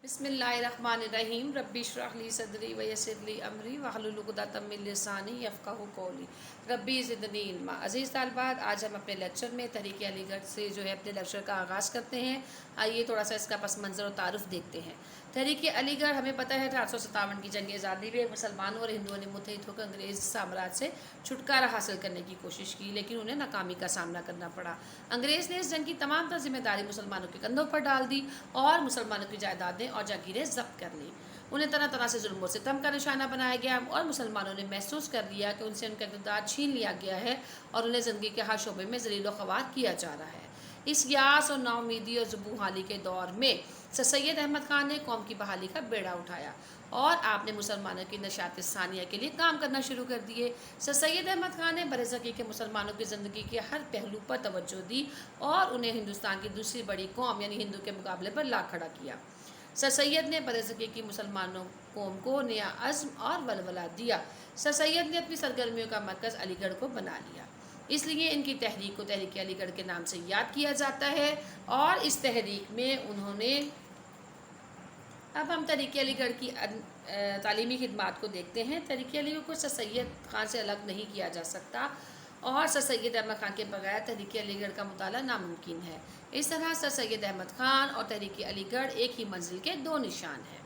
بسم اللہ الرحمن الرحیم ربی اشرح لی صدری ویسر لی امری واحلل عقدۃ من لسانی یفقہوا قولی ربی زدنی علما۔ عزیز طالبات، آج ہم اپنے لیکچر میں تحریک علی گڑھ سے جو ہے اپنے لیکچر کا آغاز کرتے ہیں۔ آئیے تھوڑا سا اس کا پس منظر و تعارف دیکھتے ہیں۔ تحریک علی گڑھ ہمیں پتہ ہے 1857 کی جنگ آزادی میں مسلمانوں اور ہندوؤں نے متحد ہو کر انگریز سامراج سے چھٹکارا حاصل کرنے کی کوشش کی، لیکن انہیں ناکامی کا سامنا کرنا پڑا۔ انگریز نے اس جنگ کی تمام تر ذمہ داری مسلمانوں کے کندھوں پر ڈال دی اور مسلمانوں کی جائیدادیں اور جاگیریں ضبط کر لیں۔ انہیں طرح طرح سے ظلم و ستم کا نشانہ بنایا گیا اور مسلمانوں نے محسوس کر لیا کہ ان سے ان کا اقتدار چھین لیا گیا ہے اور انہیں زندگی کے ہر شعبے میں ذلیل و خوار کیا جا رہا ہے۔ اس یاس اور نا امیدی اور زبوں حالی کے دور میں سر سید احمد خان نے قوم کی بحالی کا بیڑا اٹھایا اور آپ نے مسلمانوں کی نشاط ثانیہ کے لیے کام کرنا شروع کر دیے۔ سر سید احمد خان نے برصغیر کے مسلمانوں کی زندگی کے ہر پہلو پر توجہ دی اور انہیں ہندوستان کی دوسری بڑی قوم یعنی ہندو کے مقابلے پر لا کھڑا کیا۔ سر سید نے برصغیر کی مسلمانوں قوم کو نیا عزم اور ولولہ دیا۔ سر سید نے اپنی سرگرمیوں کا مرکز علی گڑھ کو بنا لیا، اس لیے ان کی تحریک کو تحریک علی گڑھ کے نام سے یاد کیا جاتا ہے۔ اور اس تحریک میں انہوں نے اب ہم تحریک علی گڑھ کی تعلیمی خدمات کو دیکھتے ہیں۔ تحریک علی گڑھ کو سر سید خان سے الگ نہیں کیا جا سکتا اور سر سید احمد خان کے بغیر تحریک علی گڑھ کا مطالعہ ناممکن ہے۔ اس طرح سر سید احمد خان اور تحریک علی گڑھ ایک ہی منزل کے دو نشان ہیں۔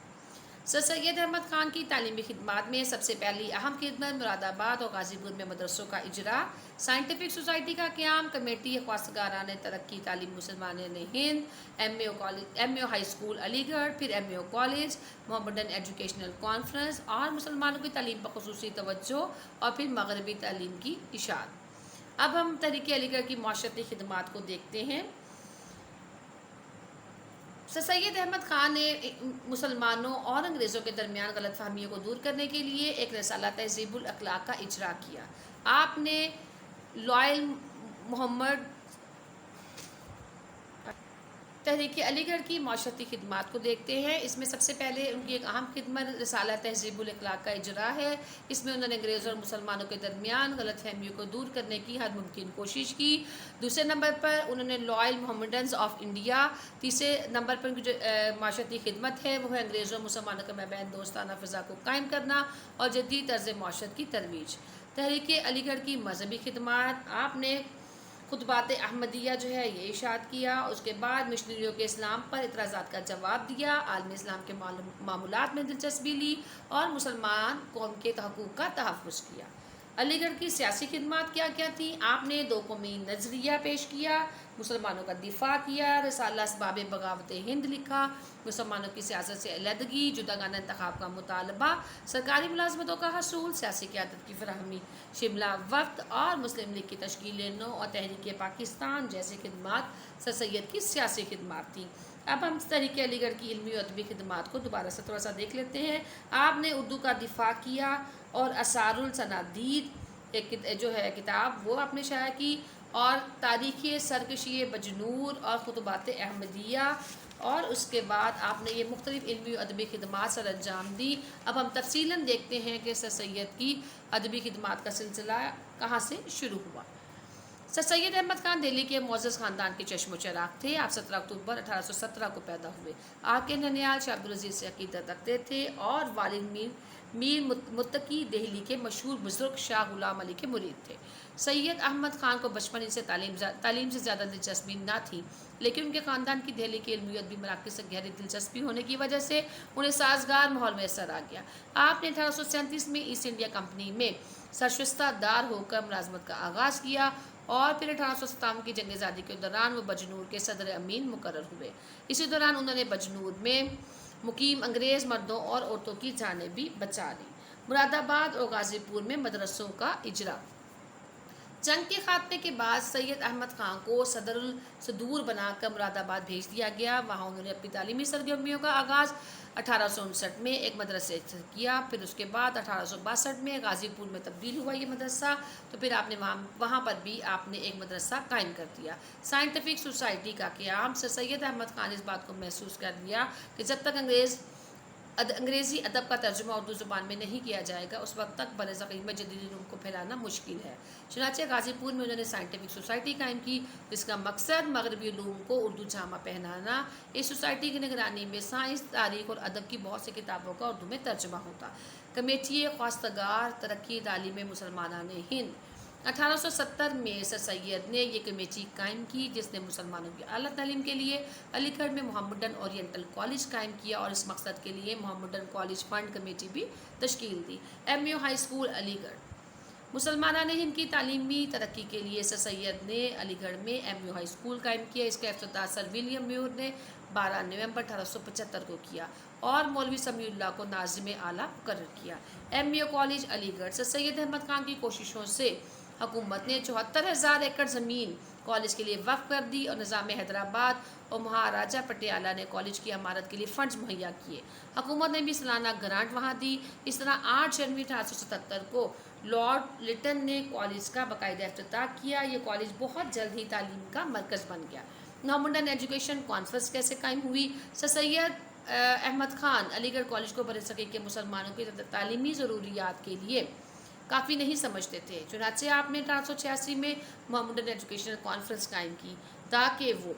سر سید احمد خان کی تعلیمی خدمات میں سب سے پہلی اہم خدمت مراد آباد اور غازی پور میں مدرسوں کا اجرا، سائنٹیفک سوسائٹی کا قیام، کمیٹی خواستگاران ترقی تعلیم مسلمانان ہند، ایم اے ہائی اسکول علی گڑھ، پھر M a college, Mohammedan educational conference اور مسلمانوں کی تعلیم پر خصوصی توجہ، اور پھر مغربی تعلیم کی اشاعت۔ اب ہم تحریک علی گڑھ کی معاشرتی خدمات کو دیکھتے ہیں۔ سر سید احمد خان نے مسلمانوں اور انگریزوں کے درمیان غلط فہمیوں کو دور کرنے کے لیے ایک رسالہ تہذیب الاخلاق کا اجرا کیا۔ آپ نے لائل محمد تحریک علی گڑھ کی معاشرتی خدمات کو دیکھتے ہیں۔ اس میں سب سے پہلے ان کی ایک اہم خدمت رسالہ تہذیب الاخلاق کا اجرا ہے۔ اس میں انہوں نے انگریزوں اور مسلمانوں کے درمیان غلط فہمیوں کو دور کرنے کی ہر ممکن کوشش کی۔ دوسرے نمبر پر انہوں نے لائل محمڈنز آف انڈیا۔ تیسرے نمبر پر ان کی جو معاشرتی خدمت ہے وہ ہے انگریزوں اور مسلمانوں کے مابین دوستانہ فضا کو قائم کرنا اور جدید طرز معاشرت کی ترویج۔ تحریک علی گڑھ کی مذہبی خدمات، آپ نے خطبات احمدیہ جو ہے یہ اشاعت کیا، اس کے بعد مشنریوں کے اسلام پر اعتراضات کا جواب دیا، عالم اسلام کے معمولات میں دلچسپی لی اور مسلمان قوم کے حقوق کا تحفظ کیا۔ علی گڑھ کی سیاسی خدمات کیا کیا تھیں؟ آپ نے دو قومی نظریہ پیش کیا، مسلمانوں کا دفاع کیا، رسالہ اسباب بغاوت ہند لکھا، مسلمانوں کی سیاست سے علیحدگی، جداگانہ انتخاب کا مطالبہ، سرکاری ملازمتوں کا حصول، سیاسی قیادت کی فراہمی، شملہ وقت اور مسلم لیگ کی تشکیل نو اور تحریک پاکستان جیسی خدمات سر سید کی سیاسی خدمات تھیں۔ اب ہم تحریک علی گڑھ کی علمی و ادبی خدمات کو دوبارہ سے تھوڑا سا دیکھ لیتے ہیں۔ آپ نے اردو کا دفاع کیا اور اسرار الصنادید ایک جو ہے کتاب وہ آپ نے شائع کی، اور تاریخ سرکشی بجنور اور خطبات احمدیہ، اور اس کے بعد آپ نے یہ مختلف علمی و ادبی خدمات سر انجام دی۔ اب ہم تفصیلاً دیکھتے ہیں کہ سر سید کی ادبی خدمات کا سلسلہ کہاں سے شروع ہوا۔ سر سید احمد خان دہلی کے معزز خاندان کے چشم و چراغ تھے۔ آپ 17 اکتوبر 1817 کو پیدا ہوئے۔ آپ کے ننیال شاہ عبدالعزیز سے عقیدت رکھتے تھے اور والد میر متقی دہلی کے مشہور بزرگ شاہ غلام علی کے مرید تھے۔ سید احمد خان کو بچپن ہی سے تعلیم سے زیادہ دلچسپی نہ تھی، لیکن ان کے خاندان کی دہلی کے علمی و ادبی مراکز سے گہری دلچسپی ہونے کی وجہ سے انہیں سازگار ماحول میسر آ گیا۔ آپ نے 1837 میں ایسٹ انڈیا کمپنی میں سرشستہ دار ہو کر ملازمت کا آغاز کیا اور پھر 1857 کی جنگ آزادی کے دوران وہ بجنور کے صدر امین مقرر ہوئے۔ اسی دوران انہوں نے بجنور میں مقیم انگریز مردوں اور عورتوں کی جانیں بھی بچا لیں۔ مراد آباد اور غازی پور میں مدرسوں کا اجرا۔ جنگ کے خاتمے کے بعد سید احمد خان کو صدر الصدور بنا کر مراد آباد بھیج دیا گیا۔ وہاں انہوں نے اپنی تعلیمی سرگرمیوں کا آغاز 1859 میں ایک مدرسے سے کیا، پھر اس کے بعد 1862 میں غازی پور میں تبدیل ہوا یہ مدرسہ، تو پھر آپ نے وہاں پر بھی آپ نے ایک مدرسہ قائم کر دیا۔ سائنٹیفک سوسائٹی کا قیام، سر سید احمد خان اس بات کو محسوس کر لیا کہ جب تک انگریز انگریزی ادب کا ترجمہ اردو زبان میں نہیں کیا جائے گا اس وقت تک برصغیر میں جدید علوم کو پھیلانا مشکل ہے۔ چنانچہ غازی پور میں انہوں نے سائنٹیفک سوسائٹی قائم کی جس کا مقصد مغربی علوم کو اردو جامہ پہنانا۔ اس سوسائٹی کی نگرانی میں سائنس، تاریخ اور ادب کی بہت سی کتابوں کا اردو میں ترجمہ ہوتا۔ کمیٹی خواستگار ترقی تعلیم مسلمانان ہند 1870 میں سر سید نے یہ کمیٹی قائم کی جس نے مسلمانوں کی اعلیٰ تعلیم کے لیے علی گڑھ میں محمدن اورینٹل کالج قائم کیا اور اس مقصد کے لیے محمدن کالج فنڈ کمیٹی بھی تشکیل دی۔ ایم یو ہائی اسکول علی گڑھ مسلمانان ہند کی تعلیمی ترقی کے لیے سر سید نے علی گڑھ میں ایم یو ہائی اسکول قائم کیا۔ اس کا افتتاح سر ولیم میور نے 12 نومبر 1875 کو کیا اور مولوی سمیع اللہ کو ناظم اعلیٰ مقرر کیا۔ ایم یو کالج علی گڑھ سر سید احمد خان کی کوششوں سے حکومت نے 74,000 ایکڑ زمین کالج کے لیے وقف کر دی اور نظام حیدرآباد اور مہاراجہ پٹیالہ نے کالج کی عمارت کے لیے فنڈز مہیا کیے۔ حکومت نے بھی سالانہ گرانٹ وہاں دی۔ اس طرح 8 جنوری 1877 کو لارڈ لٹن نے کالج کا باقاعدہ افتتاح کیا۔ یہ کالج بہت جلد ہی تعلیم کا مرکز بن گیا۔ محمدن ایجوکیشن کانفرنس کیسے قائم ہوئی؟ سر سید احمد خان علی گڑھ کالج کو برصغیر کے مسلمانوں کی تعلیمی ضروریات کے لیے کافی نہیں سمجھتے تھے، چنانچہ آپ نے 1886 میں محمدن ایجوکیشن کانفرنس قائم کی تاکہ وہ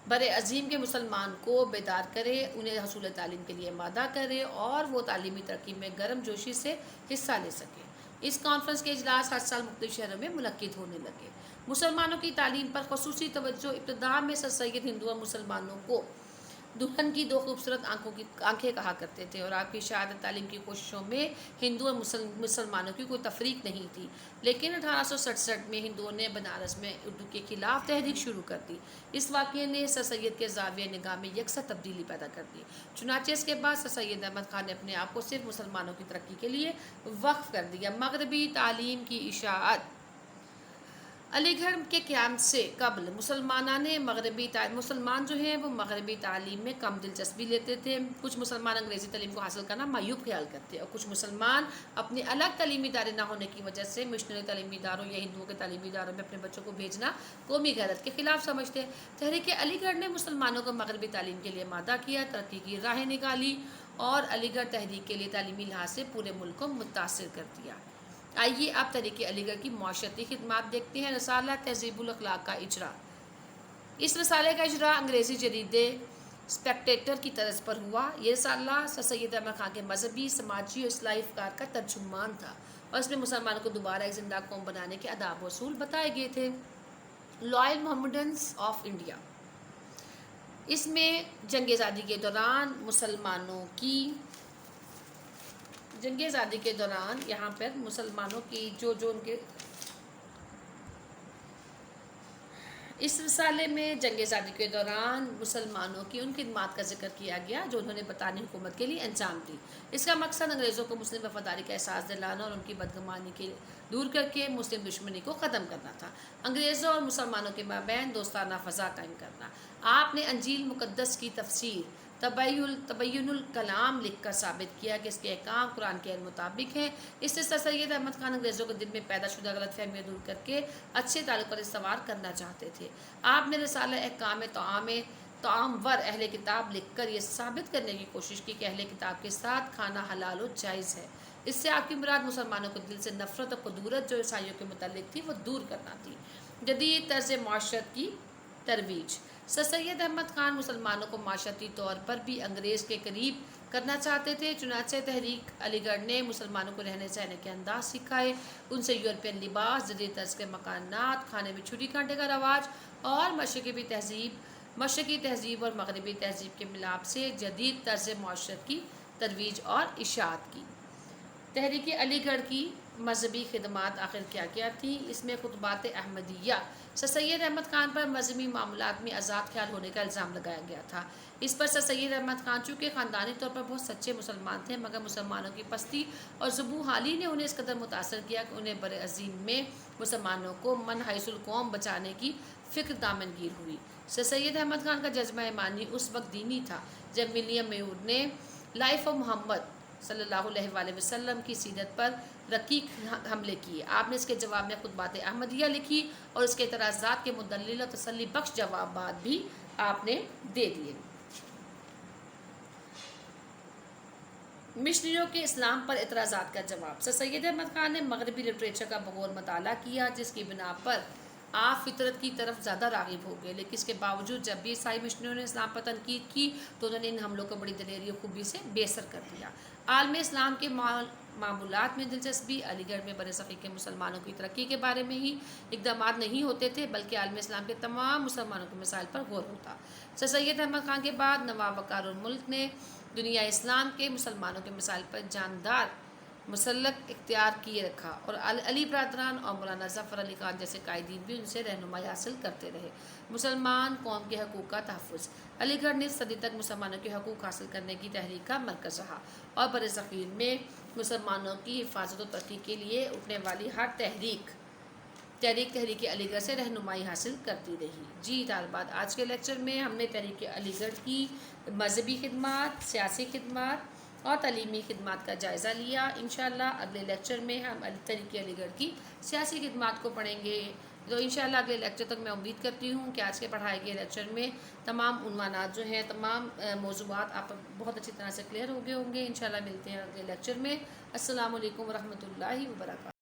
بر عظیم کے مسلمان کو بیدار کرے، انہیں حصول تعلیم کے لیے آمادہ کرے اور وہ تعلیمی ترقی میں گرم جوشی سے حصہ لے سکے۔ اس کانفرنس کے اجلاس ہر سال مختلف شہروں میں منعقد ہونے لگے۔ مسلمانوں کی تعلیم پر خصوصی توجہ ابتدا میں سر سید ہندو اور مسلمانوں کو دلہن کی 2 خوبصورت آنکھیں کہا کرتے تھے اور آپ کی شہادت تعلیم کی کوششوں میں ہندو اور مسلمانوں کی کوئی تفریق نہیں تھی، لیکن 1867 میں ہندوؤں نے بنارس میں اردو کے خلاف تحریک شروع کر دی۔ اس واقعے نے سر سید کے زاویہ نگاہ میں یکساں تبدیلی پیدا کر دی۔ چنانچہ اس کے بعد سر سید احمد خان نے اپنے آپ کو صرف مسلمانوں کی ترقی کے لیے وقف کر دیا۔ مغربی تعلیم کی اشاعت علی گڑھ کے قیام سے قبل مسلمان جو ہیں وہ مغربی تعلیم میں کم دلچسپی لیتے تھے۔ کچھ مسلمان انگریزی تعلیم کو حاصل کرنا معیوب خیال کرتے اور کچھ مسلمان اپنے الگ تعلیمی ادارے نہ ہونے کی وجہ سے مشنری تعلیمی اداروں یا ہندوؤں کے تعلیمی اداروں میں اپنے بچوں کو بھیجنا قومی غیرت کے خلاف سمجھتے۔ تحریک علی گڑھ نے مسلمانوں کو مغربی تعلیم کے لیے آمادہ کیا، ترقی کی راہیں نکالی اور علی گڑھ تحریک کے لیے تعلیمی لحاظ سے پورے ملک کو متاثر کر دیا۔ آئیے اب تحریک علی گڑھ کی معاشرتی خدمات دیکھتے ہیں۔ رسالہ تہذیب الاخلاق کا اجرا۔ اس رسالے کا اجرا انگریزی جریدے اسپیکٹیٹر کی طرز پر ہوا۔ یہ رسالہ سر سید احمد خان کے مذہبی، سماجی اور اصلاحی افکار کا ترجمان تھا اور اس میں مسلمانوں کو دوبارہ ایک زندہ قوم بنانے کے آداب و اصول بتائے گئے تھے۔ لائل محمڈنز آف انڈیا، اس میں جنگ آزادی کے دوران یہاں پر مسلمانوں کی جو ان کے اس رسالے میں جنگ آزادی کے دوران مسلمانوں کی ان خدمات کا ذکر کیا گیا جو انہوں نے برطانوی حکومت کے لیے انجام دی۔ اس کا مقصد انگریزوں کو مسلم وفاداری کا احساس دلانا اور ان کی بدگمانی کے دور کر کے مسلم دشمنی کو ختم کرنا تھا۔ انگریزوں اور مسلمانوں کے مابین دوستانہ فضا قائم کرنا۔ آپ نے انجیل مقدس کی تفسیر تبین الکلام لکھ کر ثابت کیا کہ اس کے احکام قرآن کے مطابق ہیں۔ اس سے سر سید احمد خان انگریزوں کے دل میں پیدا شدہ غلط فہمیاں دور کر کے اچھے تعلقات استوار کرنا چاہتے تھے۔ آپ نے رسالہ احکام طعام ور اہل کتاب لکھ کر یہ ثابت کرنے کی کوشش کی کہ اہل کتاب کے ساتھ کھانا حلال و جائز ہے۔ اس سے آپ کی مراد مسلمانوں کو دل سے نفرت اور قدورت جو عیسائیوں کے متعلق تھی وہ دور کرنا تھی۔ جدید طرز معاشرت کی ترویج۔ سر سید احمد خان مسلمانوں کو معاشرتی طور پر بھی انگریز کے قریب کرنا چاہتے تھے، چنانچہ تحریک علی گڑھ نے مسلمانوں کو رہنے سہنے کے انداز سکھائے، ان سے یورپین لباس، جدید طرز کے مکانات، کھانے میں چھری کانٹے کا رواج اور مشرقی تہذیب اور مغربی تہذیب کے ملاپ سے جدید طرز معاشرت کی ترویج اور اشاعت کی۔ تحریک علی گڑھ کی مذہبی خدمات آخر کیا تھی؟ اس میں خطبات احمدیہ۔ سر سید احمد خان پر مذہبی معاملات میں آزاد خیال ہونے کا الزام لگایا گیا تھا۔ اس پر سر سید احمد خان چونکہ خاندانی طور پر بہت سچے مسلمان تھے مگر مسلمانوں کی پستی اور ذبح حالی نے انہیں اس قدر متاثر کیا کہ انہیں بر عظیم میں مسلمانوں کو من حیث القوم بچانے کی فکر دامنگیر ہوئی۔ سر سید احمد خان کا جذبہ ایمانی اس وقت دینی تھا جب ولیم میور نے لائف آف محمد صلی اللہ علیہ وآلہ وسلم کی سیرت پر رقیق حملے کیے۔ آپ نے اس کے جواب میں خطبات احمدیہ لکھی اور اس کے اعتراضات کے مدلل اور تسلی بخش جوابات بھی آپ نے دے دیے۔ مشنریوں کے اسلام پر اعتراضات کا جواب۔ سر سید احمد خان نے مغربی لٹریچر کا بغور مطالعہ کیا، جس کی بنا پر آپ فطرت کی طرف زیادہ راغب ہو گئے، لیکن اس کے باوجود جب بھی عیسائی مشنریوں نے اسلام پر تنقید کی تو انہوں نے ان حملوں کو بڑی دلیری و خوبی سے بے اثر کر دیا۔ عالم اسلام کے معمولات میں دلچسپی، علی گڑھ میں برصغیر کے مسلمانوں کی ترقی کے بارے میں ہی اقدامات نہیں ہوتے تھے، بلکہ عالم اسلام کے تمام مسلمانوں کے مسائل پر غور ہوتا۔ سر سید احمد خان کے بعد نواب وقار الملک نے دنیا اسلام کے مسلمانوں کے مسائل پر جاندار مسلک اختیار کیے رکھا، اور علی برادران اور مولانا ظفر علی خان جیسے قائدین بھی ان سے رہنمائی حاصل کرتے رہے۔ مسلمان قوم کے حقوق کا تحفظ۔ علی گڑھ نے صدی تک مسلمانوں کے حقوق حاصل کرنے کی تحریک کا مرکز رہا، اور برصغیر میں مسلمانوں کی حفاظت و ترقی کے لیے اٹھنے والی ہر تحریک علی گڑھ سے رہنمائی حاصل کرتی رہی۔ جی طالبات، آج کے لیکچر میں ہم نے تحریک علی گڑھ کی مذہبی خدمات، سیاسی خدمات اور تعلیمی خدمات کا جائزہ لیا۔ انشاءاللہ اگلے لیکچر میں ہم تحریک علی گڑھ کی سیاسی خدمات کو پڑھیں گے۔ تو انشاءاللہ اگلے لیکچر تک میں امید کرتی ہوں کہ آج کے پڑھائے گئے لیکچر میں تمام عنوانات جو ہیں، تمام موضوعات آپ بہت اچھی طرح سے کلیئر ہو گئے ہوں گے۔ انشاءاللہ ملتے ہیں اگلے لیکچر میں۔ السلام علیکم ورحمۃ اللہ وبرکاتہ۔